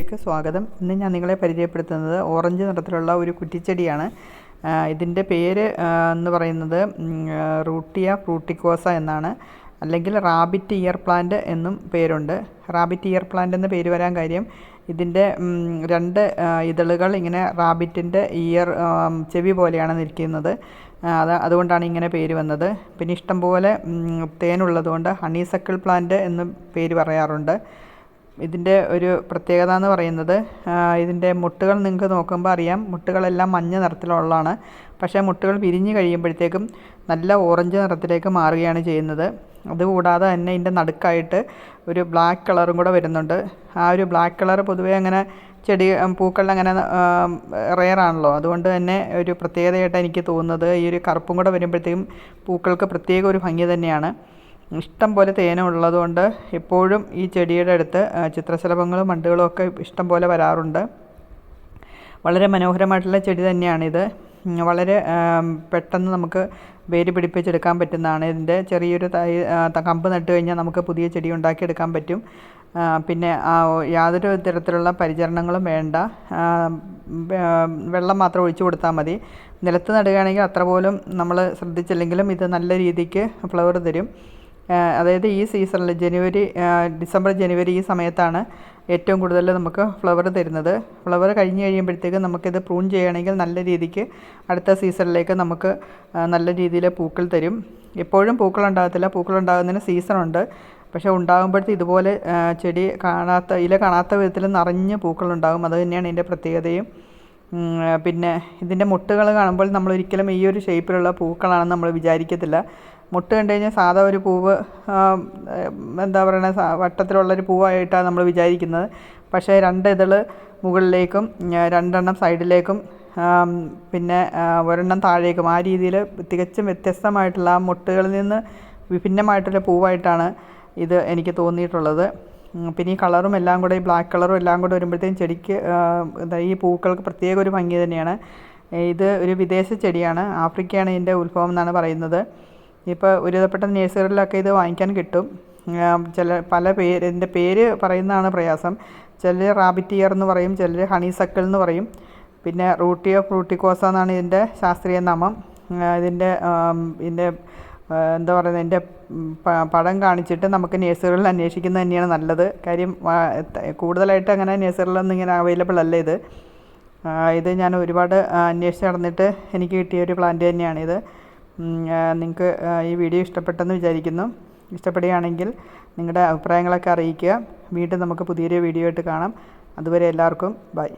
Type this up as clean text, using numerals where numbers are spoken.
വീഡിയോയിലേക്ക് സ്വാഗതം. ഇന്ന് ഞാൻ നിങ്ങളെ പരിചയപ്പെടുത്തുന്നത് ഓറഞ്ച് നിറത്തിലുള്ള ഒരു കുറ്റിച്ചെടിയാണ്. ഇതിൻ്റെ പേര് എന്ന് പറയുന്നത് റൂട്ടിയ ഫ്രൂട്ടിക്കോസ എന്നാണ്, അല്ലെങ്കിൽ റാബിറ്റ് ഇയർ പ്ലാന്റ് എന്നും പേരുണ്ട്. റാബിറ്റ് ഇയർ പ്ലാന്റ് എന്ന പേര് വരാൻ കാര്യം ഇതിൻ്റെ രണ്ട് ഇതളുകൾ ഇങ്ങനെ റാബിറ്റിൻ്റെ ഇയർ ചെവി പോലെയാണ് നിൽക്കുന്നത്. അതുകൊണ്ടാണ് ഇങ്ങനെ പേര് വന്നത്. പിന്നെ ഇഷ്ടംപോലെ തേനുള്ളതുകൊണ്ട് ഹണിസക്കിൾ പ്ലാന്റ് എന്ന് പേര് പറയാറുണ്ട്. ഇതിൻ്റെ ഒരു പ്രത്യേകത എന്ന് പറയുന്നത് ഇതിൻ്റെ മുട്ടുകൾ നിങ്ങൾക്ക് നോക്കുമ്പോൾ അറിയാം, മുട്ടുകളെല്ലാം മഞ്ഞ നിറത്തിലുള്ളതാണ്. പക്ഷേ മുട്ടുകൾ വിരിഞ്ഞ് കഴിയുമ്പോഴത്തേക്കും നല്ല ഓറഞ്ച് നിറത്തിലേക്ക് മാറുകയാണ് ചെയ്യുന്നത്. അതുകൂടാതെ തന്നെ ഇതിൻ്റെ നടുക്കായിട്ട് ഒരു ബ്ലാക്ക് കളറും കൂടെ വരുന്നുണ്ട്. ആ ഒരു ബ്ലാക്ക് കളർ പൊതുവേ അങ്ങനെ പൂക്കളിൽ അങ്ങനെ റെയറാണല്ലോ. അതുകൊണ്ട് തന്നെ ഒരു പ്രത്യേകതയായിട്ട് എനിക്ക് തോന്നുന്നത് ഈ ഒരു കറുപ്പും കൂടെ വരുമ്പോഴത്തേക്കും പൂക്കൾക്ക് പ്രത്യേക ഒരു ഭംഗി തന്നെയാണ്. ഇഷ്ടം പോലെ തേന ഉള്ളതുകൊണ്ട് എപ്പോഴും ഈ ചെടിയുടെ അടുത്ത് ചിത്രശലഭങ്ങളും വണ്ടുകളും ഒക്കെ ഇഷ്ടം പോലെ വരാറുണ്ട്. വളരെ മനോഹരമായിട്ടുള്ള ചെടി തന്നെയാണിത്. വളരെ പെട്ടെന്ന് നമുക്ക് വേര് പിടിപ്പിച്ചെടുക്കാൻ പറ്റുന്നതാണ്. ഇതിൻ്റെ ചെറിയൊരു കമ്പ് നട്ട് കഴിഞ്ഞാൽ നമുക്ക് പുതിയ ചെടി ഉണ്ടാക്കിയെടുക്കാൻ പറ്റും. പിന്നെ യാതൊരു തരത്തിലുള്ള പരിചരണങ്ങളും വേണ്ട, വെള്ളം മാത്രം ഒഴിച്ചു കൊടുത്താൽ മതി. നിലത്ത് നടുകയാണെങ്കിൽ അത്ര പോലും നമ്മൾ ശ്രദ്ധിച്ചില്ലെങ്കിലും ഇത് നല്ല രീതിക്ക് ഫ്ലവർ തരും. അതായത് ഈ സീസണിൽ ഡിസംബർ ജനുവരി ഈ സമയത്താണ് ഏറ്റവും കൂടുതൽ നമുക്ക് ഫ്ലവർ തരുന്നത്. ഫ്ലവർ കഴിഞ്ഞ് കഴിയുമ്പോഴത്തേക്കും നമുക്കിത് പ്രൂൺ ചെയ്യുകയാണെങ്കിൽ നല്ല രീതിക്ക് അടുത്ത സീസണിലേക്ക് നമുക്ക് നല്ല രീതിയിൽ പൂക്കൾ തരും. എപ്പോഴും പൂക്കളുണ്ടാകത്തില്ല, പൂക്കളുണ്ടാകുന്നതിന് സീസണുണ്ട്. പക്ഷേ ഉണ്ടാകുമ്പോഴത്തേക്ക് ഇതുപോലെ ചെടി ഇല കാണാത്ത വിധത്തിൽ നിറഞ്ഞ് പൂക്കളുണ്ടാകും. അത് തന്നെയാണ് ഇതിൻ്റെ പ്രത്യേകതയും. പിന്നെ ഇതിൻ്റെ മുട്ടുകൾ കാണുമ്പോൾ നമ്മൾ ഒരിക്കലും ഈ ഒരു ഷേപ്പിലുള്ള പൂക്കളാണെന്ന് നമ്മൾ വിചാരിക്കത്തില്ല. മുട്ട് കണ്ടു കഴിഞ്ഞാൽ സാധാ ഒരു പൂവ്, എന്താ പറയുക, വട്ടത്തിലുള്ളൊരു പൂവായിട്ടാണ് നമ്മൾ വിചാരിക്കുന്നത്. പക്ഷേ രണ്ട് ഇതൾ മുകളിലേക്കും രണ്ടെണ്ണം സൈഡിലേക്കും പിന്നെ ഒരെണ്ണം താഴേക്കും, ആ രീതിയിൽ തികച്ചും വ്യത്യസ്തമായിട്ടുള്ള ആ മുട്ടുകളിൽ നിന്ന് വിഭിന്നമായിട്ടുള്ള പൂവായിട്ടാണ് ഇത് എനിക്ക് തോന്നിയിട്ടുള്ളത്. പിന്നെ ഈ കളറും എല്ലാം കൂടെ, ഈ ബ്ലാക്ക് കളറും എല്ലാം കൂടെ വരുമ്പോഴത്തേക്കും ചെടിക്ക് ഈ പൂക്കൾക്ക് പ്രത്യേക ഒരു ഭംഗി തന്നെയാണ്. ഇത് ഒരു വിദേശ ചെടിയാണ്, ആഫ്രിക്കയാണ് ഇതിൻ്റെ ഉത്ഭവം എന്നാണ് പറയുന്നത്. ഇപ്പോൾ ഒരുവിധപ്പെട്ട നഴ്സറികളിലൊക്കെ ഇത് വാങ്ങിക്കാൻ കിട്ടും. ഇതിൻ്റെ പേര് പറയുന്നതാണ് പ്രയാസം. ചിലർ റാബിറ്റ് ഇയർ എന്ന് പറയും, ചിലർ ഹണിസക്കിൾ എന്ന് പറയും. പിന്നെ റൂട്ടിയ ഫ്രൂട്ടിക്കോസ എന്നാണ് ഇതിൻ്റെ ശാസ്ത്രീയ നാമം. ഇതിൻ്റെ എന്താ പറയുന്നത്, ഇതിൻ്റെ പടം കാണിച്ചിട്ട് നമുക്ക് നഴ്സറികളിൽ അന്വേഷിക്കുന്നത് തന്നെയാണ് നല്ലത്. കാര്യം കൂടുതലായിട്ട് അങ്ങനെ നഴ്സറികളൊന്നും ഇങ്ങനെ അവൈലബിൾ അല്ല ഇത് ഞാൻ ഒരുപാട് അന്വേഷിച്ച് നടന്നിട്ട് എനിക്ക് കിട്ടിയ ഒരു പ്ലാന്റ് തന്നെയാണിത്. നിങ്ങൾക്ക് ഈ വീഡിയോ ഇഷ്ടപ്പെട്ടെന്ന് വിചാരിക്കുന്നു. ഇഷ്ടപ്പെടുകയാണെങ്കിൽ നിങ്ങളുടെ അഭിപ്രായങ്ങളൊക്കെ അറിയിക്കുക. വീണ്ടും നമുക്ക് പുതിയൊരു വീഡിയോ ആയിട്ട് കാണാം. അതുവരെ എല്ലാവർക്കും ബൈ.